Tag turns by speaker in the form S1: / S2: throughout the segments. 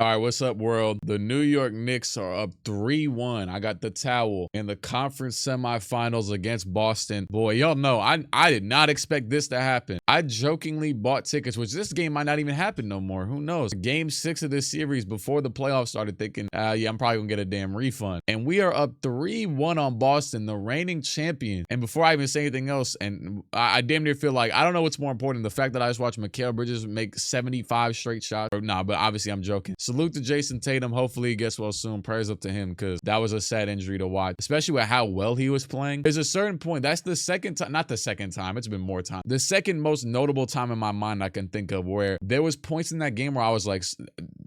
S1: All right, what's up, world? The New York Knicks are up 3-1. I got the towel in the conference semifinals against Boston. Boy, y'all know I did not expect this to happen. I jokingly bought tickets, which this game might not even happen no more. Who knows? Game 6 of this series before the playoffs started, thinking, yeah, I'm probably gonna get a damn refund. And we are up 3-1 on Boston, the reigning champion. And before I even say anything else, and I damn near feel like I don't know what's more important, the fact that I just watched Mikal Bridges make 75 straight shots. Or nah, but obviously I'm joking. Salute to Jason Tatum. Hopefully he gets well soon. Prayers up to him, because that was a sad injury to watch, especially with how well he was playing. There's a certain point, that's the second time, not the second time, it's been more time. The second most notable time in my mind I can think of where there was points in that game where I was like,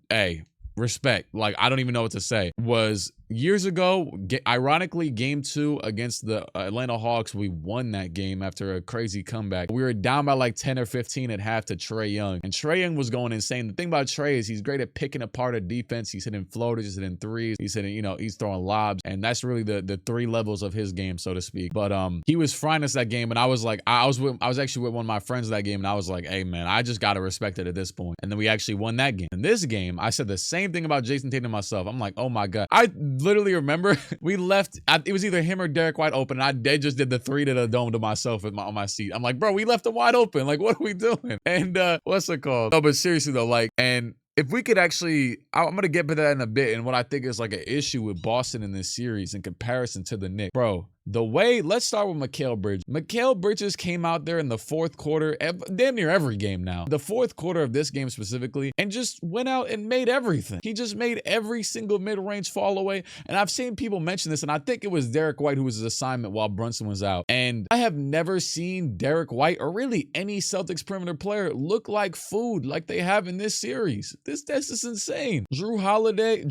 S1: hey, respect. Like, I don't even know what to say. Was years ago, ironically, game 2 against the Atlanta Hawks, we won that game after a crazy comeback. We were down by like 10 or 15 at half to Trae Young, and Trae Young was going insane. The thing about Trae is he's great at picking apart a defense. He's hitting floaters, he's hitting threes, he's hitting, he's throwing lobs, and that's really the three levels of his game, so to speak. But he was frying us that game, and I was like, I was actually with one of my friends that game, and I was like, hey man, I just gotta respect it at this point. And then we actually won that game. In this game, I said the same thing about Jason Tatum myself. I'm like, oh my god, I literally remember we left, it was either him or Derek White open, and I just did the 3 to the dome to myself on my seat. I'm like, bro, we left him wide open. Like, what are we doing? And what's it called? No, but seriously though, like, and if we could actually, I'm going to get to that in a bit, and what I think is like an issue with Boston in this series in comparison to the Knicks. Bro, the way, let's start with Mikal Bridges. Mikal Bridges came out there in the fourth quarter, damn near every game now, the fourth quarter of this game specifically, and just went out and made everything. He just made every single mid-range fall away. And I've seen people mention this, and I think it was Derek White who was his assignment while Brunson was out. And I have never seen Derek White, or really any Celtics perimeter player, look like food like they have in this series. This is insane. Jrue Holiday,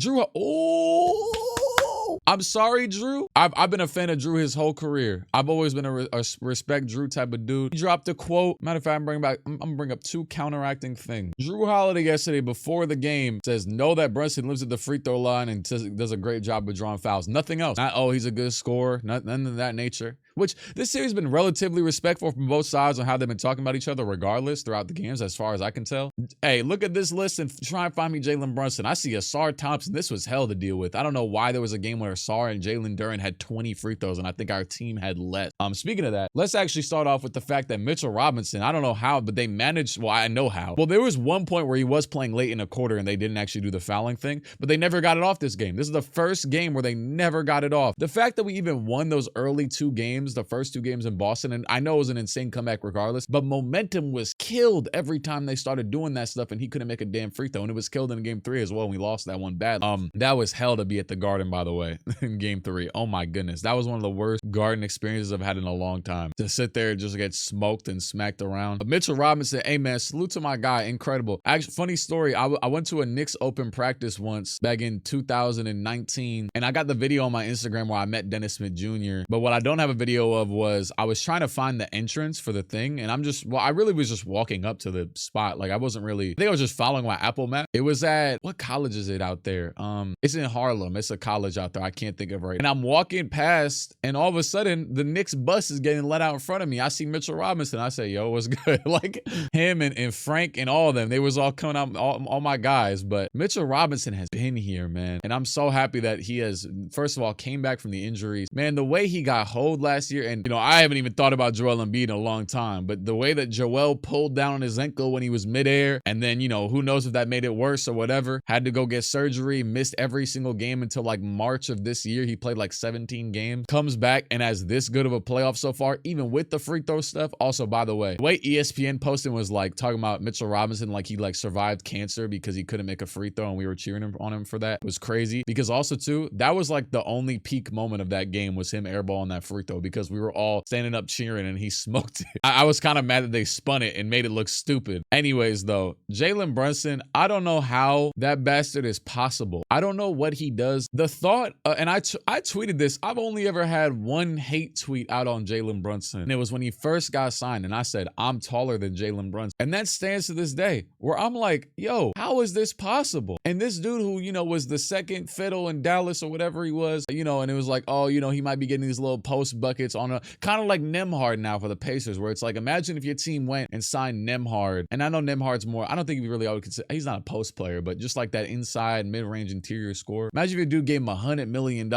S1: I'm sorry, Jrue. I've been a fan of Jrue his whole career. I've always been a respect Jrue type of dude. He dropped a quote. Matter of fact, I'm gonna bring up 2 counteracting things. Jrue Holiday yesterday before the game says, know that Brunson lives at the free throw line and does a great job of drawing fouls. Nothing else. Not, oh, he's a good scorer. None of that nature. Which this series has been relatively respectful from both sides on how they've been talking about each other regardless throughout the games, as far as I can tell. Hey, look at this list and try and find me Jaylen Brunson. I see Asar Thompson. This was hell to deal with. I don't know why there was a game where Asar and Jalen Duren had 20 free throws, and I think our team had less. Speaking of that, let's actually start off with the fact that Mitchell Robinson, I don't know how, but they managed, well, I know how. Well, there was one point where he was playing late in a quarter and they didn't actually do the fouling thing, but they never got it off this game. This is the first game where they never got it off. The fact that we even won those early 2 games, the first 2 games in Boston, and I know it was an insane comeback regardless, but momentum was killed every time they started doing that stuff, and he couldn't make a damn free throw, and it was killed in game 3 as well, and we lost that one bad. That was hell to be at the Garden, by the way, in game 3. Oh my goodness, that was one of the worst Garden experiences I've had in a long time, to sit there and just get smoked and smacked around. But Mitchell Robinson, hey man, salute to my guy, incredible. Actually, funny story, I went to a Knicks open practice once back in 2019, and I got the video on my Instagram where I met Dennis Smith Jr., but what I don't have a video of was I was trying to find the entrance for the thing, and I really was just walking up to the spot. Like, I wasn't really, I think I was just following my Apple map. It was at, what college is it out there? It's in Harlem. It's a college out there. I can't think of right. And I'm walking past, and all of a sudden, the Knicks bus is getting let out in front of me. I see Mitchell Robinson. I say, yo, what's good? Like, him and Frank and all of them, they was all coming out, all my guys. But Mitchell Robinson has been here, man. And I'm so happy that he has, first of all, came back from the injuries. Man, the way he got hold last year, and, I haven't even thought about Joel Embiid in a long time, but the way that Joel pulled down on his ankle when he was midair, and then, who knows if that made it worse or whatever, had to go get surgery, missed every single game until like March of this year. He played like 17 games, comes back and has this good of a playoff so far, even with the free throw stuff. Also, by the way ESPN posted was like talking about Mitchell Robinson, like he like survived cancer because he couldn't make a free throw, and we were cheering on him for that. It was crazy, because also too, that was like the only peak moment of that game was him airballing that free throw, because we were all standing up cheering and he smoked it. I was kind of mad that they spun it and made it look stupid. Anyways though, Jaylen Brunson, I don't know how that bastard is possible. I don't know what he does. The thought and I tweeted this. I've only ever had one hate tweet out on Jaylen Brunson. And it was when he first got signed. And I said, I'm taller than Jaylen Brunson. And that stands to this day where I'm like, yo, how is this possible? And this dude who, you know, was the second fiddle in Dallas or whatever he was, you know, and it was like, oh, you know, he might be getting these little post buckets on a kind of like Nembhard now for the Pacers, where it's like, imagine if your team went and signed Nembhard. And I know Nembhard's more, I don't think he really, I would consider, he's not a post player, but just like that inside mid-range interior scorer. Imagine if your dude gave him $100 million, you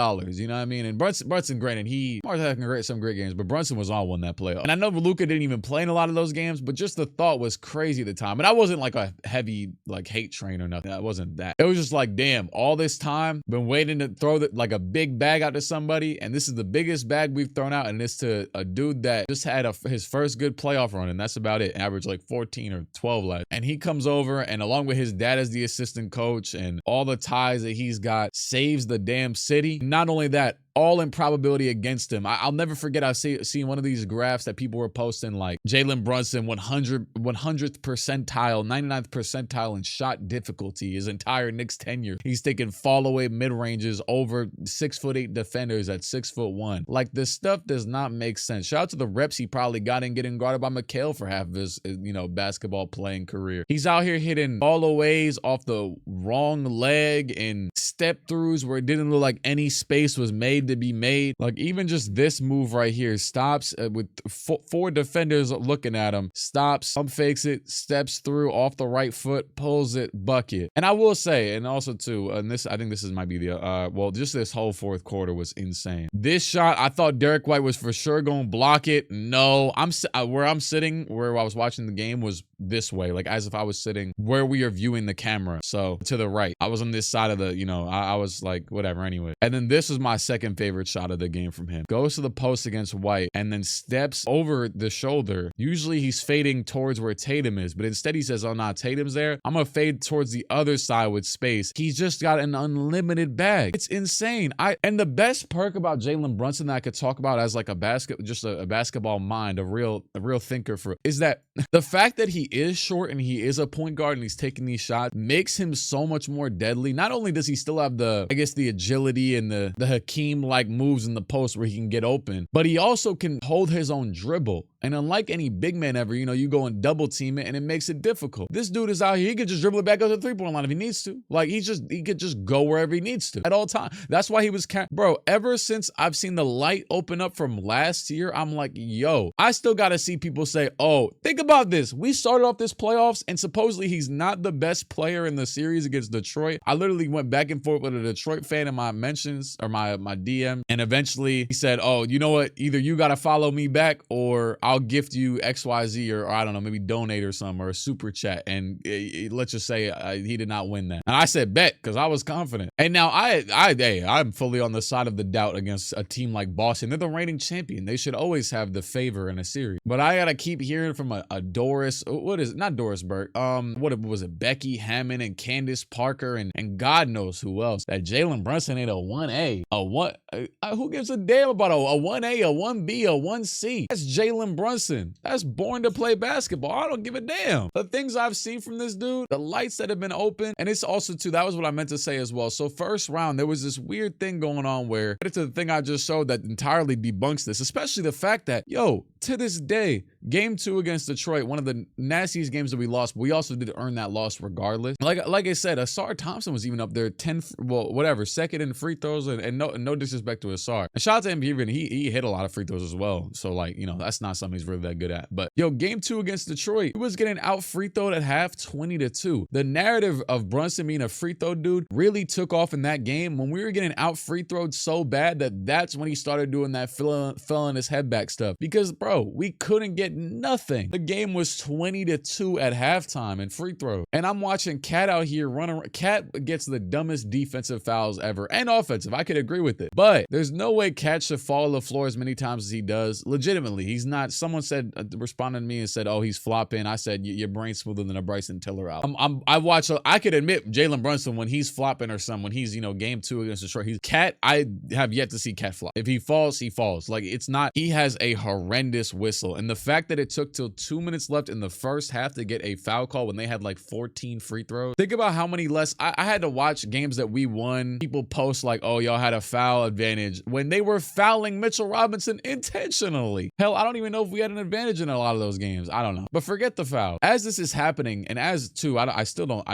S1: know what I mean? And Brunson, granted, he had some great games, but Brunson was on one that playoff. And I know Luka didn't even play in a lot of those games, but just the thought was crazy at the time. And I wasn't like a heavy like hate train or nothing. I wasn't that. It was just like, damn, all this time, been waiting to throw like a big bag out to somebody, and this is the biggest bag we've thrown out, and it's to a dude that just had his first good playoff run, and that's about it. Averaged like 14 or 12 last. And he comes over, and along with his dad as the assistant coach and all the ties that he's got, saves the damn city. Not only that, all improbability against him. I'll never forget, I've seen one of these graphs that people were posting, like Jaylen Brunson 100th percentile, 99th percentile in shot difficulty his entire Knicks tenure. He's taking fall away mid ranges over 6'8" defenders at 6'1". Like, this stuff does not make sense. Shout out to the reps he probably got in getting guarded by McHale for half of his, you know, basketball playing career. He's out here hitting fall aways off the wrong leg and step throughs where it didn't look like any space was made to be made. Like, even just this move right here, stops with four defenders looking at him, stops, pump fakes it, steps through off the right foot, pulls it, bucket. And I will say, and also too, and this, I think this might be the well, just this whole fourth quarter was insane. This shot, I thought Derek White was for sure gonna block it. No, where I'm sitting, where I was watching the game, was this way, like as if I was sitting where we are viewing the camera, so to the right. I was on this side of the, you know, I was like, whatever, anyway. And then this was my second favorite shot of the game from him. Goes to the post against White and then steps over the shoulder. Usually he's fading towards where Tatum is, but instead he says, oh nah, Tatum's there, I'm gonna fade towards the other side with space. He's just got an unlimited bag. It's insane. And the best perk about Jaylen Brunson that I could talk about as like a basketball mind, a real thinker for, is that the fact that he is short and he is a point guard and he's taking these shots makes him so much more deadly. Not only does he still have the, I guess, the agility and the Hakeem like moves in the post where he can get open, but he also can hold his own dribble. And unlike any big man ever, you know, you go and double team it and it makes it difficult. This dude is out here, he could just dribble it back up to the 3-point line if he needs to. Like, he could just go wherever he needs to at all times. That's why he was, bro, ever since I've seen the light open up from last year, I'm like, yo, I still got to see people say, oh, think about this. We started off this playoffs and supposedly he's not the best player in the series against Detroit. I literally went back and forth with a Detroit fan in my mentions or my DM. And eventually he said, oh, you know what? Either you got to follow me back or I'll gift you XYZ or I don't know, maybe donate or something or a super chat. And let's just say he did not win that. And I said bet because I was confident. And now I'm fully on the side of the doubt against a team like Boston. They're the reigning champion. They should always have the favor in a series. But I gotta keep hearing from a Doris, what is it? Not Doris Burke. What was it? Becky Hammond and Candace Parker and God knows who else. That Jaylen Brunson ain't a 1A. Who gives a damn about a 1A, a 1B, a 1C? That's Jaylen Brunson. That's born to play basketball. I don't give a damn. The things I've seen from this dude, the lights that have been open, and it's also too, that was what I meant to say as well. So first round, there was this weird thing going on where it's the thing I just showed that entirely debunks this, especially the fact that, yo, to this day, game 2 against Detroit, one of the nastiest games that we lost, but we also did earn that loss regardless. Like I said, Asar Thompson was even up there 10, well, whatever, second in free throws, and no disrespect to Asar. And shout out to him, even he hit a lot of free throws as well. So like, you know, that's not something he's really that good at. But yo, game 2 against Detroit, he was getting out free throwed at half 20-2. The narrative of Brunson being a free throw dude really took off in that game when we were getting out free throwed so bad that's when he started doing that filling his head back stuff. Because bro, we couldn't get nothing. The game was 20-2 at halftime in free throw. And I'm watching Cat out here running. Cat gets the dumbest defensive fouls ever and offensive. I could agree with it. But there's no way Cat should fall to the floor as many times as he does. Legitimately, he's not. Someone said, responded to me and said, oh, he's flopping. I said, your brain's smoother than a Bryson Tiller out. I could admit Jaylen Brunson when he's flopping or something, when he's, you know, game 2 against Detroit, he's Cat. I have yet to see Cat flop. If he falls, he falls. Like, it's not, he has a horrendous whistle. And the fact fact that it took till 2 minutes left in the first half to get a foul call when they had like 14 free throws. Think about how many less. I had to watch games that we won. People post like, oh, y'all had a foul advantage when they were fouling Mitchell Robinson intentionally. Hell, I don't even know if we had an advantage in a lot of those games. I don't know. But forget the foul. As this is happening, and as too, I still don't,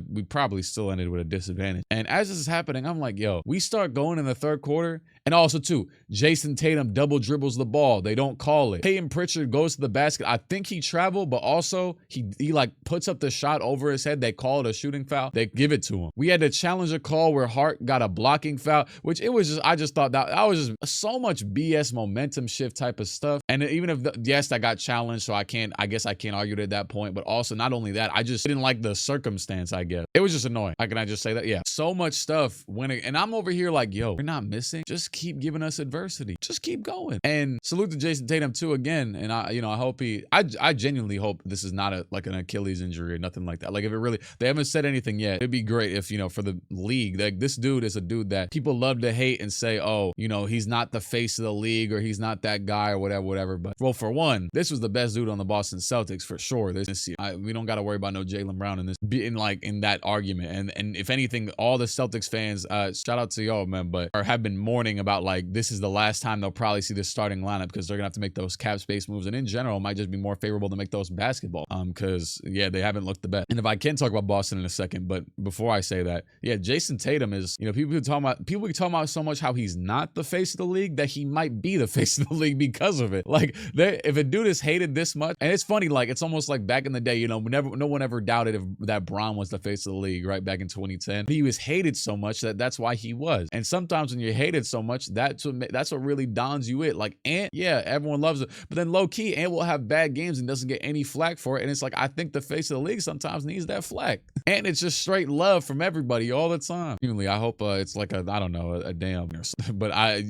S1: we probably still ended with a disadvantage. And as this is happening, I'm like, yo, we start going in the third quarter. And also too, Jason Tatum double dribbles the ball. They don't call it. Peyton Pritchard goes to the basket. I think he traveled, but also he like puts up the shot over his head. They call it a shooting foul. They give it to him. We had to challenge a call where Hart got a blocking foul, which it was just, I just thought that was just so much BS momentum shift type of stuff. And even if, yes, that got challenged, so I guess I can't argue it at that point. But also not only that, I just didn't like the circumstance, I guess. It was just annoying. Can I just say that? Yeah. So much stuff winning. And I'm over here like, yo, we're not missing. Just keep giving us adversity. Just keep going. And salute to Jason Tatum too again. And I hope I genuinely hope this is not like an Achilles injury or nothing like that. Like if it really, they haven't said anything yet. It'd be great if, for the league, like this dude is a dude that people love to hate and say, oh, he's not the face of the league or he's not that guy or whatever. But well, for one, this was the best dude on the Boston Celtics for sure this year. We don't got to worry about no Jaylen Brown in this, in that argument. And if anything, all the Celtics fans, shout out to y'all, man, but have been mourning about like, this is the last time they'll probably see this starting lineup because they're gonna have to make those cap space moves. And in general, it might just be more favorable to make those basketball. Because yeah, they haven't looked the best. And if I can talk about Boston in a second, but before I say that, yeah, Jason Tatum is, people keep talking about so much how he's not the face of the league that he might be the face of the league because of it. Like if a dude is hated this much, and it's funny, like it's almost like back in the day, no one ever doubted that Bron was the face of the league, right? Back in 2010, he was hated so much that's why he was. And sometimes when you're hated so much, that's what really dons you it. Like Ant, yeah, everyone loves it, but then low key, Ant will have bad games and doesn't get any flack for it. And it's like, I think the face of the league sometimes needs that flack. And it's just straight love from everybody all the time. Usually, I hope it's like a damn or something. But I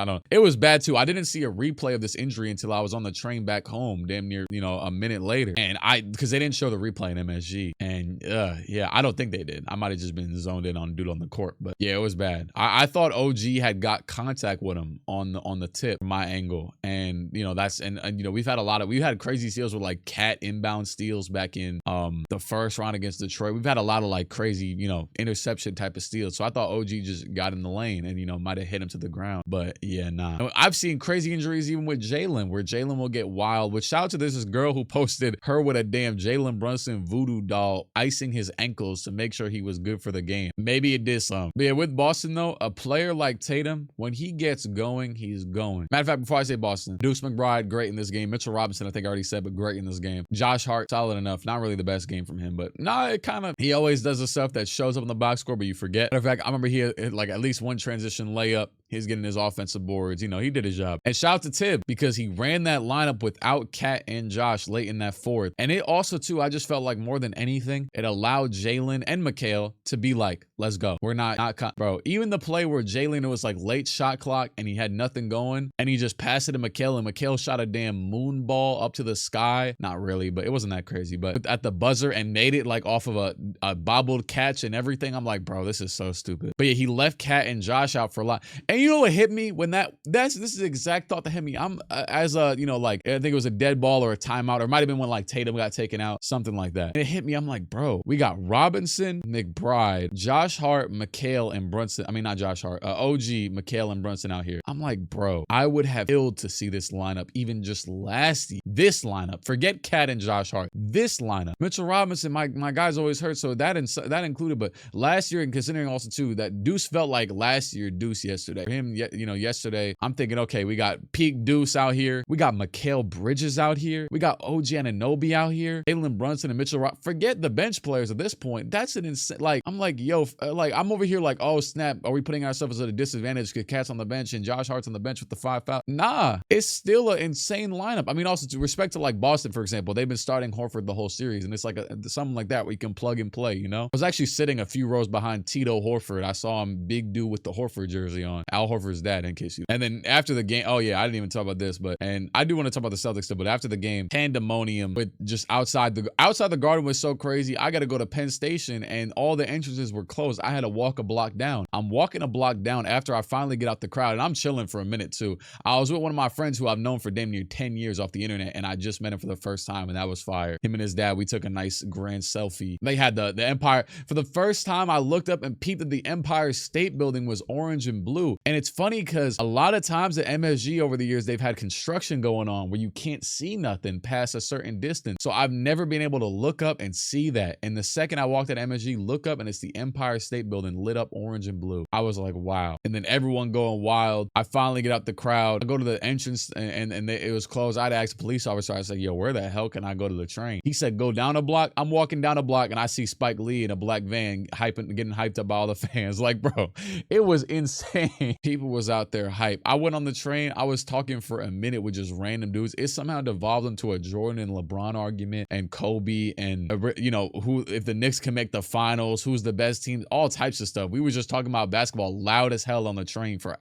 S1: don't. It was bad too. I didn't see a replay of this injury until I was on the train back home, damn near, a minute later. And because they didn't show the replay in MSG. And yeah, I don't think they did. I might have just been zoned in on dude on the court. But yeah, it was bad. I thought OG had got contact with him on the tip from my angle. And we've had crazy steals with like cat inbound steals back in the first round against Detroit. We've had a lot of like crazy, interception type of steals. So I thought OG just got in the lane and might have hit him to the ground. But yeah, nah. I've seen crazy injuries even with Jaylen, where Jaylen will get wild. Which shout out to this girl who posted her with a damn Jaylen Brunson voodoo doll icing his ankles to make sure he was good for the game. Maybe it did some. But yeah, with Boston though, a player like Tatum, when he gets going, he's going. Matter of fact, before I say Boston, Deuce McBride, great in this game. Mitchell Robinson, I think I already said, but great in this game. Josh Hart, solid enough. Not really the best game from him, but he always does the stuff that shows up in the box score, but you forget. Matter of fact, I remember he had like at least one transition layup. He's getting his offensive boards. He did his job. And shout out to Tibb because he ran that lineup without Kat and Josh late in that fourth. And it also, too, I just felt like more than anything, it allowed Jaylen and Mikal to be like, let's go. We're not bro. Even the play where Jaylen, it was like late shot clock and he had nothing going and he just passed it to Mikal and Mikal shot a damn moon ball up to the sky. Not really, but it wasn't that crazy. But at the buzzer and made it like off of a bobbled catch and everything. I'm like, bro, this is so stupid. But yeah, he left Kat and Josh out for a lot. And you know what hit me when this is the exact thought that hit me. I'm like I think it was a dead ball or a timeout, or it might have been when like Tatum got taken out, something like that. And it hit me. I'm like, bro, we got Robinson, McBride, Josh Hart, Mikal, and Brunson. I mean, not Josh Hart, OG, Mikal, and Brunson out here. I'm like, bro, I would have killed to see this lineup even just last year. This lineup, forget Kat and Josh Hart. This lineup, Mitchell Robinson, my guy's always hurt, so that included. But last year, and considering also too that Deuce felt like last year Deuce yesterday. For him, yesterday, I'm thinking, okay, we got peak Deuce out here. We got Mikal Bridges out here. We got OG Anunoby out here. Jaylen Brunson and Mitchell forget the bench players at this point. That's an insane, like, I'm like, yo, like, I'm over here like, oh, snap. Are we putting ourselves at a disadvantage because Cat's on the bench and Josh Hart's on the bench with the 5 foul? Nah, it's still an insane lineup. I mean, also to respect to like Boston, for example, they've been starting Horford the whole series, and it's like something like that where you can plug and play, I was actually sitting a few rows behind Tito Horford. I saw him, big dude with the Horford jersey on, Al Horford's dad, in case you. And then after the game, oh yeah, I didn't even talk about this, but and I do want to talk about the Celtics still, but after the game, pandemonium with just outside the garden was so crazy. I got to go to Penn Station and all the entrances were closed. I had to walk a block down. I'm walking a block down after I finally get out the crowd, and I'm chilling for a minute too. I was with one of my friends who I've known for damn near 10 years off the internet, and I just met him for the first time, and that was fire. Him and his dad, we took a nice grand selfie. They had the Empire. For the first time, I looked up and peeped that the Empire State Building was orange and blue. And it's funny because a lot of times at MSG over the years, they've had construction going on where you can't see nothing past a certain distance. So I've never been able to look up and see that. And the second I walked at MSG, look up and it's the Empire State Building lit up orange and blue. I was like, wow. And then everyone going wild. I finally get out the crowd. I go to the entrance and it was closed. I'd asked a police officer, I said, yo, where the hell can I go to the train? He said, go down a block. I'm walking down a block and I see Spike Lee in a black van getting hyped up by all the fans. Like, bro, it was insane. People was out there hype. I went on the train. I was talking for a minute with just random dudes. It somehow devolved into a Jordan and LeBron argument and Kobe and, you know, who, if the Knicks can make the finals, who's the best team, all types of stuff. We were just talking about basketball loud as hell on the train for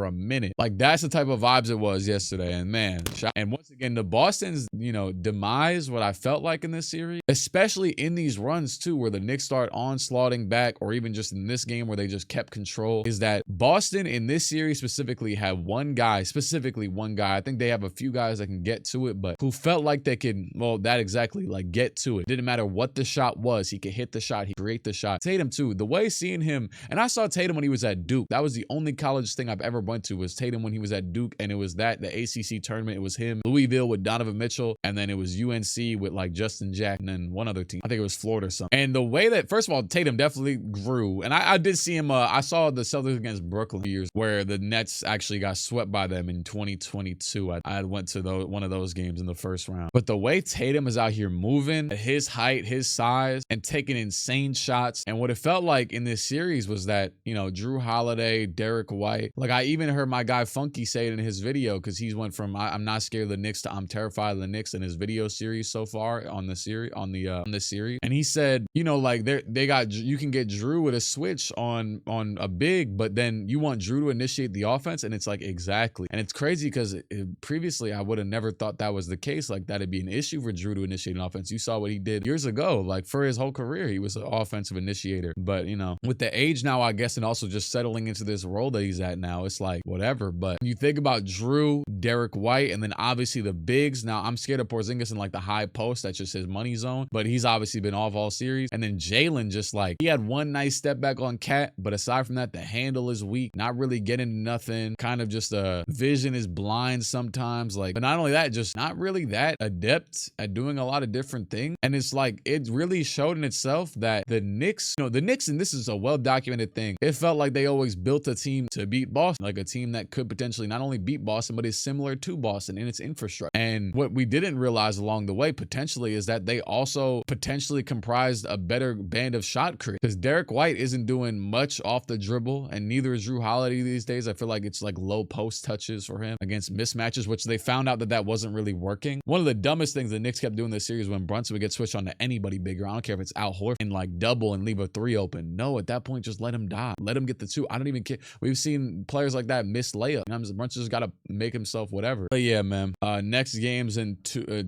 S1: a minute. Like, that's the type of vibes it was yesterday. And man, and once again, the Boston's, you know, demise, what I felt like in this series, especially in these runs too, where the Knicks start onslaughting back, or even just in this game where they just kept control, is that Boston in this series specifically had one guy, I think they have a few guys that can get to it, but who felt like they could, well, that exactly, like, get to it. Didn't matter what the shot was, he could hit the shot, he could create the shot. Tatum too, the way seeing him, and I saw Tatum when he was at Duke. That was the only college thing I've ever went to, was Tatum when he was at Duke, and it was the ACC tournament. It was him, Louisville with Donovan Mitchell, and then it was UNC with like Justin Jack, and then one other team. I think it was Florida or something. And the way that, first of all, Tatum definitely grew, and I did see him. I saw the Celtics against Brooklyn years where the Nets actually got swept by them in 2022. I went to one of those games in the first round. But the way Tatum is out here moving at his height, his size, and taking insane shots, and what it felt like in this series was that, you know, Drew Holiday, Derek White, like I even heard my guy Funky say it in his video, because he's went from I'm not scared of the Knicks to I'm terrified of the Knicks in his video series so far on the series, on this series. And he said, you know, like you can get Drew with a switch on a big, but then you want Drew to initiate the offense, and it's like, exactly. And it's crazy because previously I would have never thought that was the case, like that'd be an issue for Drew to initiate an offense. You saw what he did years ago, like for his whole career, he was an offensive initiator. But you know, with the age now, I guess, and also just settling into this role that he's at now, it's like whatever. But when you think about Drew, Derek White, and then obviously the bigs, now I'm scared of Porzingis in like the high post, that's just his money zone, but he's obviously been off all series. And then Jaylen, just like, he had one nice step back on Cat, but aside from that, the handle is weak, not really getting nothing, kind of just vision is blind sometimes, like. But not only that, just not really that adept at doing a lot of different things. And it's like, it really showed in itself that the Knicks, and this is a well-documented thing, it felt like they always built a team to beat Boston, like a team that could potentially not only beat Boston, but is similar to Boston in its infrastructure. And what we didn't realize along the way potentially is that they also potentially comprised a better band of shot creators, because Derek White isn't doing much off the dribble, and neither is Drew Holiday these days. I feel like it's like low post touches for him against mismatches, which they found out that wasn't really working. One of the dumbest things the Knicks kept doing this series, when Brunson would get switched on to anybody bigger, I don't care if it's Al Horford, and like double and leave a three open. No, at that point, just let him die. Let him get the two. I don't even care. We've seen players like that miss layup. Brunson just got to make himself whatever. But yeah, man. Next game's in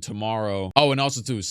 S1: tomorrow. Oh, and also too,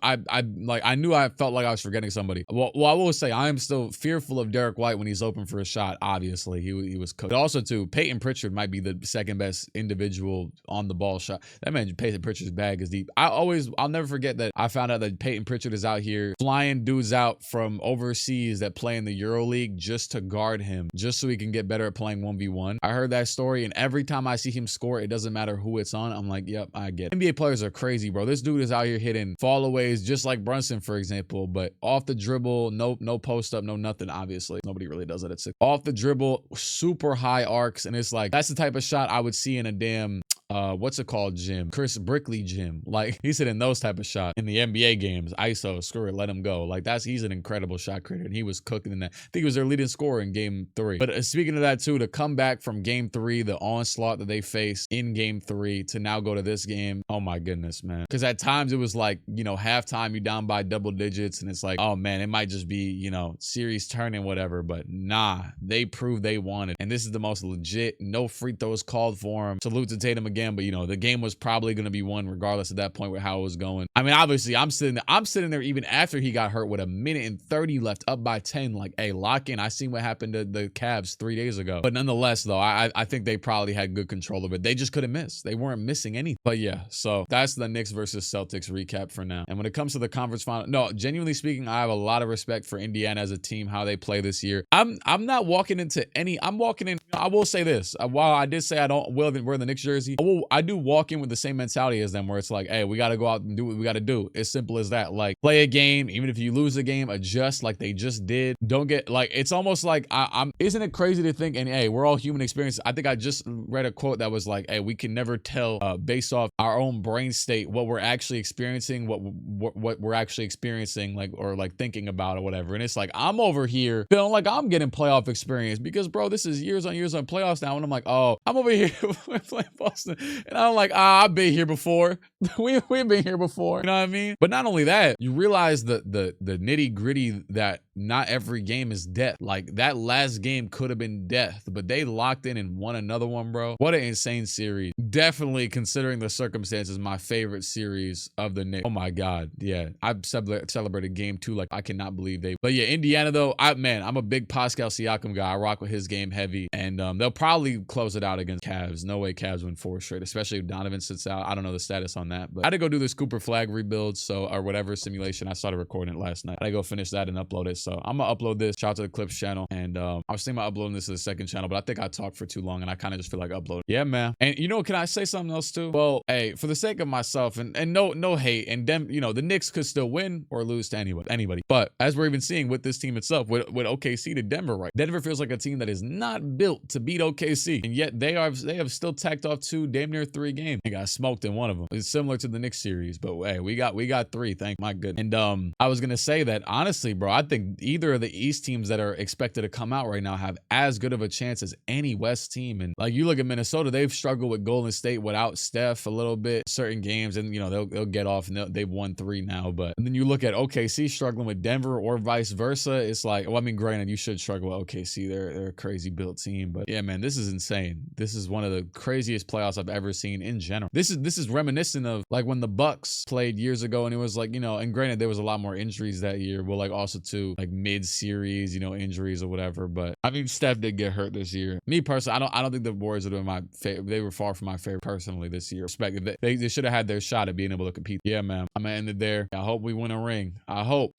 S1: I knew I felt like I was forgetting somebody. Well, I will say I am still fearful of Derek White when he's open for a shot. Obviously, he was cooked. But also too, Peyton Pritchard might be the second best individual on the ball shot. That man, Peyton Pritchard's bag is deep. I'll never forget that I found out that Peyton Pritchard is out here flying dudes out from overseas that play in the EuroLeague just to guard him, just so he can get better at playing 1v1. I heard that story, and every time I see him score, it doesn't matter who it's on. I'm like, yep, I get it. NBA players are crazy, bro. This dude is out here hitting fallaways just like Brunson, for example, but off the dribble, no post up, no nothing, obviously. Nobody really does it at 6. Off the dribble, super high arcs, and it's like, that's the type of shot I would see in a damn what's it called gym, Chris Brickley gym. Like he's hitting those type of shots in the NBA games. ISO, screw it, let him go. Like he's an incredible shot creator, and he was cooking in that. I think he was their leading scorer in game 3. But speaking of that too, to come back from game 3, the onslaught that they faced in game 3 to now go to this game, oh my goodness, man. Because at times it was like, you know, halftime you down by double digits, and it's like, oh man, it might just be, you know, series turning, whatever. But nah, they proved they wanted, and this is the most legit. No free throws called for him. Salute to Tatum again, but you know the game was probably going to be won regardless at that point with how it was going. I mean, obviously I'm sitting there even after he got hurt with 1:30 left, up by 10. Like, hey, lock in. I seen what happened to the Cavs 3 days ago. But nonetheless, though, I think they probably had good control of it. They just couldn't miss. They weren't missing anything. But yeah, so that's the Knicks versus Celtics recap for now. And when it comes to the conference final, no, genuinely speaking, I have a lot of respect for Indiana as a team, how they play this year. I'm not walking into any. I'm walking in. I will say this. While I did say I don't wear the Knicks jersey, I do walk in with the same mentality as them, where it's like, hey, we got to go out and do what we got to do. It's simple as that. Like, play a game, even if you lose a game, adjust like they just did. Don't get like, it's almost like isn't it crazy to think, and hey, we're all human experiences. I think I just read a quote that was like, hey, we can never tell based off our own brain state what we're actually experiencing, what we're actually experiencing, like, or like thinking about or whatever. And it's like, I'm over here feeling like I'm getting playoff experience because, bro, this is years on playoffs now. And I'm like, oh, I'm over here playing Boston. And I'm like, I've been here before. We've been here before. You know what I mean? But not only that, you realize the nitty gritty that not every game is death. Like, that last game could have been death, but they locked in and won another one, bro. What an insane series. Definitely, considering the circumstances, my favorite series of the Knicks. Oh my God. Yeah. I've celebrated game 2 like I cannot believe they. But yeah, Indiana though, I'm a big Pascal Siakam guy. I rock with his game heavy, and they'll probably close it out against Cavs. No way Cavs win 4 straight, especially if Donovan sits out. I don't know the status on that, but I had to go do this Cooper flag rebuild, or whatever simulation. I started recording it last night. I go finish that and upload it. So I'm gonna upload this. Shout out to the Clips channel, and I was thinking about uploading this to the second channel, but I think I talked for too long, and I kind of just feel like uploading. Yeah, man. And you know, can I say something else too? Well, hey, for the sake of myself, and no hate, and them, you know, the Knicks could still win or lose to anybody. But as we're even seeing with this team itself, with OKC to Denver, right? Denver feels like a team that is not built to beat OKC, and yet they have still tacked off 2, damn near 3 games. They got smoked in one of them. It's similar to the Knicks series, but hey, we got 3. Thank my goodness. And I was gonna say that honestly, bro, I think either of the East teams that are expected to come out right now have as good of a chance as any West team. And like, you look at Minnesota, they've struggled with Golden State without Steph a little bit, certain games, and you know they'll get off, and they've won 3 now. But and then you look at OKC struggling with Denver or vice versa. It's like, well, I mean, granted, you should struggle with OKC. They're a crazy built team, but yeah, man, this is insane. This is one of the craziest playoffs I've ever seen in general. This is reminiscent of like when the Bucks played years ago, and it was like, you know, and granted there was a lot more injuries that year. Well, like also too like mid-series, you know, injuries or whatever. But I mean, Steph did get hurt this year. Me personally, I don't think the Warriors are doing my favorite. They were far from my favorite personally this year. They should have had their shot at being able to compete. Yeah, man. I'm gonna end it there. I hope we win a ring. I hope.